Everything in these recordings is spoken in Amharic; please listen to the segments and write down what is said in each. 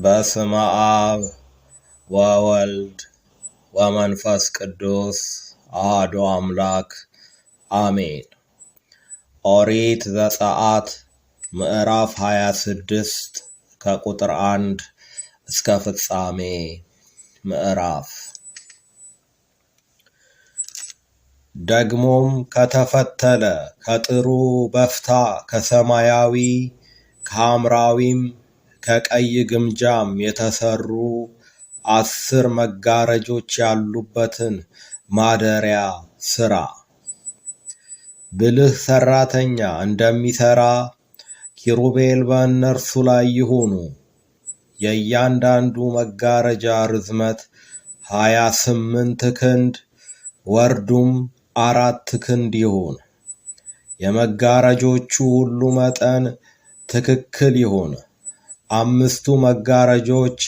በስመ አብ ወወልድ ወመንፈስ ቅዱስ አሐዱ አምላክ አሜን። ኦሪት ዘጸአት ምዕራፍ 26 ከቁጥር 1 እስከ ፍጻሜ ምዕራፍ። ደግሞም ከተፈተለ ከጥሩ በፍታ ከሰማያዊ ከሐምራዊም ከቀይ ግምጃም የተሰሩ 10 መጋረጆች ያሉበትን ማደሪያ ሥራ። ብልህ ሠራተኛ እንደሚሠራ ኪሩቤል በእነርሱ ላይ ይሁኑ። የእያንዳንዱ መጋረጃ ርዝመት 28 ክንድ ወርዱም 4 ክንድ ይሁን። የመጋረጆቹ ሁሉ መጠን ትክክል ይሁን። 5ቱ መጋረጆች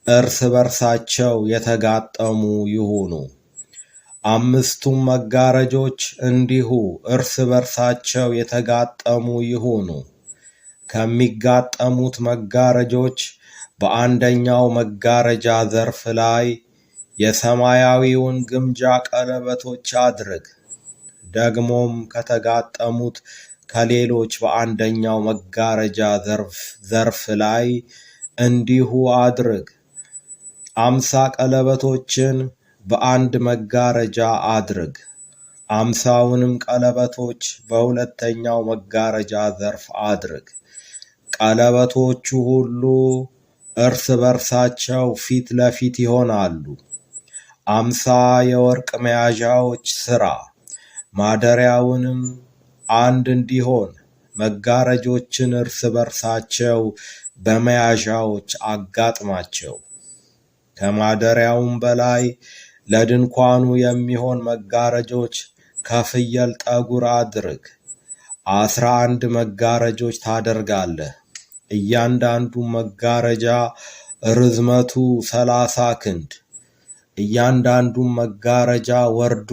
እርስ በርሳቸው የተጋጠሙ ይሁኑ። 5ቱም መጋረጆች እንዲሁ እርስ በርሳቸው የተጋጠሙ ይሁኑ። ከሚጋጠሙት መጋረጆች በአንደኛው መጋረጃ ዘርፍ ላይ የሰማያዊውን ግምጃ ቀለበቶች አድርግ። ደግሞም ከተጋጠሙት ከሌሎች በአንደኛው መጋረጃ ዘርፍ ላይ እንዲሁ አድርግ። 50 ቀለበቶችን በአንድ መጋረጃ አድርግ። 50ውንም ቀለበቶች በሁለተኛው መጋረጃ ዘርፍ አድርግ። ቀለበቶቹ ሁሉ እርስ በርሳቸው ፊት ለፊት ይሆናሉ። 50 የወርቅ መያዣዎች ሥራ። ማደሪያውንም አንድ እንዲሆን መጋረጆችን እርስ በርሳቸው በመያዣዎች አጋጥማቸው። ከማደሪያውም በላይ ለድንኳኑ የሚሆን መጋረጆች ከፍየል ጠጉር አድርግ። 11 መጋረጆች ታደርጋለህ። እያንዳንዱ መጋረጃ ርዝመቱ 30 ክንድ፣ እያንዳንዱም መጋረጃ ወርዱ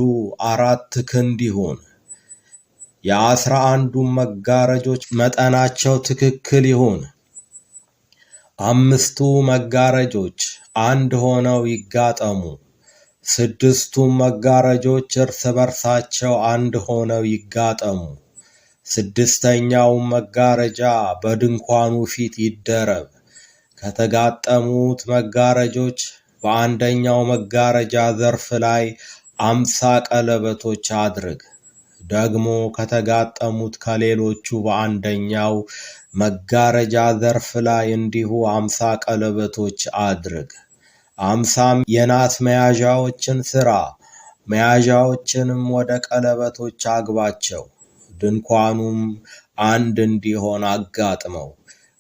4 ክንድ ይሁን። የ11ዱም መጋረጆች መጠናቸው ትክክል ይሁን። 5ቱ መጋረጆች አንድ ሆነው ይጋጠሙ። 6ቱም መጋረጆች እርስ በርሳቸው አንድ ሆነው ይጋጠሙ። 6ኛውም መጋረጃ በድንኳኑ ፊት ይደረብ። ከተጋጠሙት መጋረጆች በአንደኛው መጋረጃ ዘርፍ ላይ 50 ቀለበቶች አድርግ። ደግሞ ከተጋጠሙት ከሌሎቹ በአንደኛው መጋረጃ ዘርፍ ላይ እንዲሁ 50 ቀለበቶች አድርግ። 50 የናስ መያዣዎችን ሥራ። መያዣዎችንም ወደ ቀለበቶች አግባቸው። ድንኳኑም አንድ እንዲሆን አጋጥመው።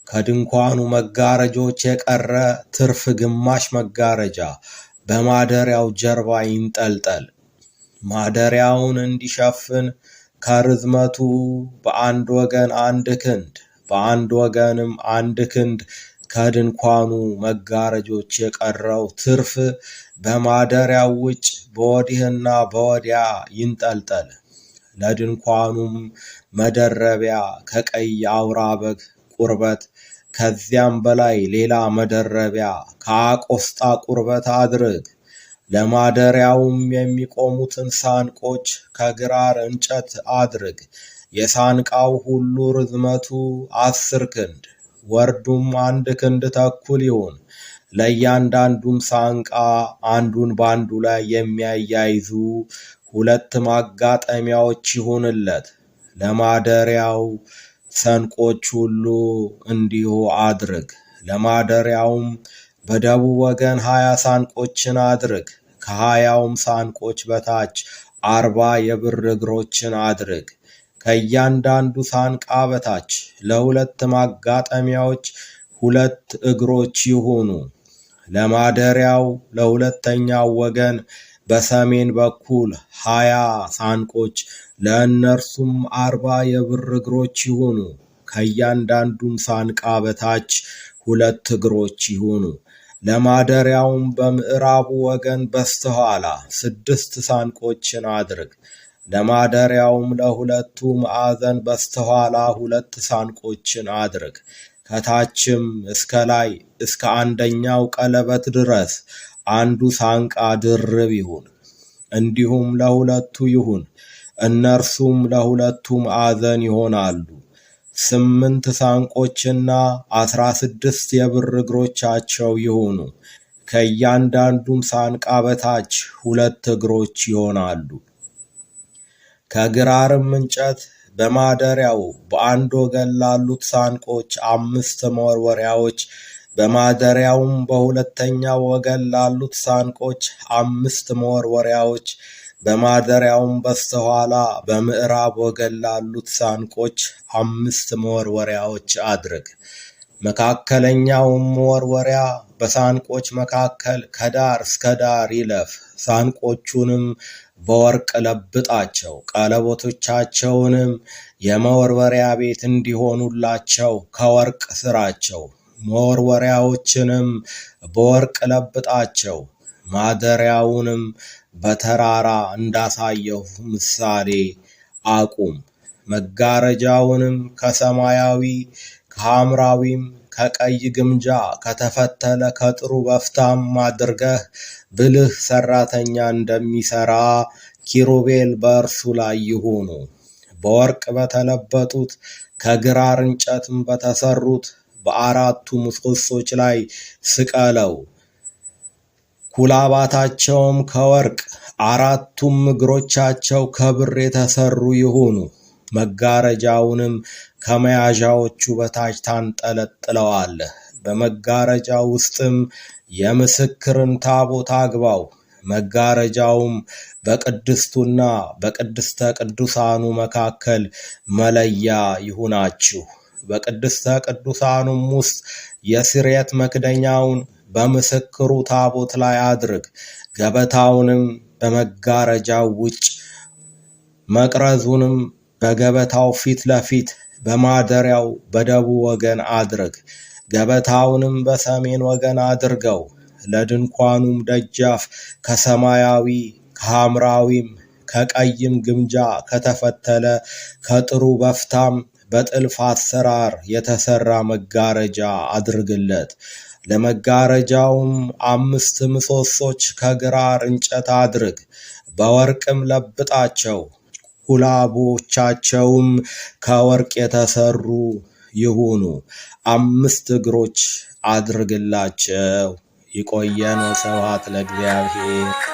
ከድንኳኑ መጋረጆች የቀረ ትርፍ ግማሽ መጋረጃ በማደሪያው ጀርባ ይንጠልጠል። ማደሪያውን እንዲሸፍን ከርዝመቱ በአንድ ወገን 1 ክንድ በአንድ ወገንም 1 ክንድ ከድንኳኑ መጋረጆች የቀረው ትርፍ በማደሪያው ውጭ በወዲህና በወዲያ ይንጠልጠል። ለድንኳኑም መደረቢያ ከቀይ አውራ በግ ቁርበት ከዚያም በላይ ሌላ መደረቢያ ከአቆስጣ ቁርበት አድርግ። ለማደሪያውም የሚቆሙትን ሳንቆች ከግራር እንጨት አድርግ። የሳንቃው ሁሉ ርዝመቱ 10 ክንድ ወርዱም 1 ክንድ ተኩል ይሁን። ለእያንዳንዱም ሳንቃ አንዱን በአንዱ ላይ የሚያያይዙ 2 ማጋጠሚያዎች ይሁንለት። ለማደሪያው ሰንቆች ሁሉ እንዲሁ አድርግ። ለማደሪያውም በደቡብ ወገን 20 ሳንቆችን አድርግ። ከ20ውም ሳንቆች በታች 40 የብር እግሮችን አድርግ። ከእያንዳንዱ ሳንቃ በታች ለ2 ማጋጠሚያዎች 2 እግሮች ይሁኑ። ለማደሪያው ለሁለተኛው ወገን በሰሜን በኩል 20 ሳንቆች፣ ለእነርሱም 40 የብር እግሮች ይሁኑ። ከእያንዳንዱም ሳንቃ በታች 2 እግሮች ይሁኑ። ለማደሪያውም በምዕራቡ ወገን በስተኋላ 6 ሳንቆችን አድርግ። ለማደሪያውም ለሁለቱ ማዕዘን በስተኋላ 2 ሳንቆችን አድርግ። ከታችም እስከ ላይ እስከ አንደኛው ቀለበት ድረስ አንዱ ሳንቃ ድርብ ይሁን። እንዲሁም ለሁለቱ ይሁን። እነርሱም ለሁለቱ ማዕዘን ይሆናሉ። 8 ሳንቆችና 16 የብር እግሮቻቸው ይሁኑ። ከእያንዳንዱም ሳንቃ በታች 2 እግሮች ይሆናሉ። ከግራርም እንጨት በማደሪያው በአንድ ወገን ላሉት ሳንቆች 5 መወርወሪያዎች፣ በማደሪያውም በሁለተኛው ወገን ላሉት ሳንቆች 5 መወርወሪያዎች፣ በማደሪያውም በስተኋላ በምዕራብ ወገን ላሉት ሳንቆች 5 መወርወሪያዎች አድርግ። መካከለኛውም መወርወሪያ በሳንቆች መካከል ከዳር እስከ ዳር ይለፍ። ሳንቆቹንም በወርቅ ለብጣቸው። ቀለበቶቻቸውንም የመወርወሪያ ቤት እንዲሆኑላቸው ከወርቅ ስራቸው። መወርወሪያዎችንም በወርቅ ለብጣቸው። ማደሪያውንም በተራራ እንዳሳየሁ ምሳሌ አቁም። መጋረጃውንም ከሰማያዊ ከሐምራዊም ከቀይ ግምጃ ከተፈተለ ከጥሩ በፍታም አድርገህ ብልህ ሰራተኛ እንደሚሰራ ኪሩቤል በእርሱ ላይ ይሁኑ። በወርቅ በተለበጡት ከግራር እንጨትም በተሰሩት በአራቱ ምሰሶች ላይ ስቀለው። ኩላባታቸውም ከወርቅ፣ አራቱም እግሮቻቸው ከብር የተሰሩ ይሁኑ። መጋረጃውንም ከመያዣዎቹ በታች ታንጠለጥለዋለህ። በመጋረጃው ውስጥም የምስክርን ታቦት አግባው። መጋረጃውም በቅድስቱና በቅድስተ ቅዱሳኑ መካከል መለያ ይሁናችሁ። በቅድስተ ቅዱሳኑም ውስጥ የስርየት መክደኛውን በምስክሩ ታቦት ላይ አድርግ። ገበታውንም በመጋረጃው ውጭ፣ መቅረዙንም በገበታው ፊት ለፊት በማደሪያው በደቡብ ወገን አድርግ። ገበታውንም በሰሜን ወገን አድርገው። ለድንኳኑም ደጃፍ ከሰማያዊ ከሐምራዊም ከቀይም ግምጃ ከተፈተለ ከጥሩ በፍታም በጥልፍ አሰራር የተሰራ መጋረጃ አድርግለት። ለመጋረጃውም 5 ምሰሶች ከግራር እንጨት አድርግ፣ በወርቅም ለብጣቸው። ኩላቦቻቸውም ከወርቅ የተሰሩ ይሁኑ። 5 እግሮች አድርግላቸው። ይቆየን። ወስብሐት ለእግዚአብሔር።